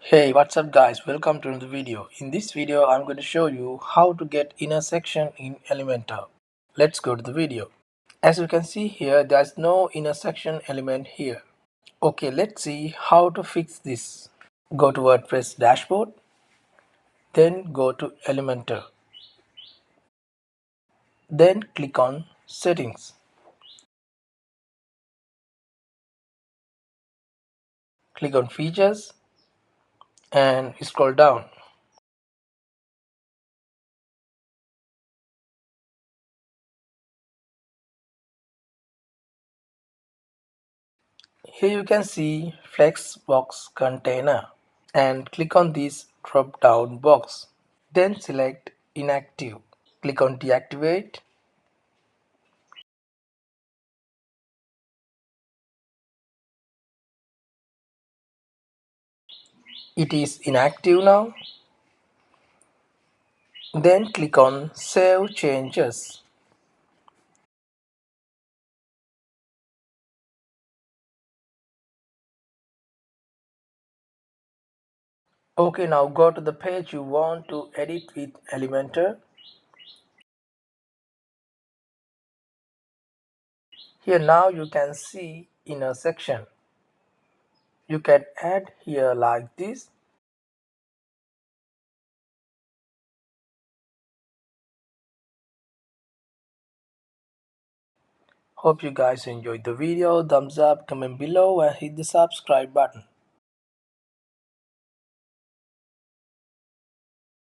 Hey, what's up guys? Welcome to the video. In this video, I'm going to show you how to get intersection in Elementor. Let's go to the video. As you can see here, there's no intersection element here. Okay, let's see how to fix this. Go to WordPress dashboard, then go to Elementor. Then click on settings. Click on features and scroll down. Here you can see Flexbox container and click on this drop down box. Then select inactive. Click on deactivate. It is inactive now. Then click on save changes. Okay, now go to the page you want to edit with Elementor. Here now you can see intersection. You can add here like this. Hope you guys enjoyed the video. Thumbs up, comment below and hit the subscribe button.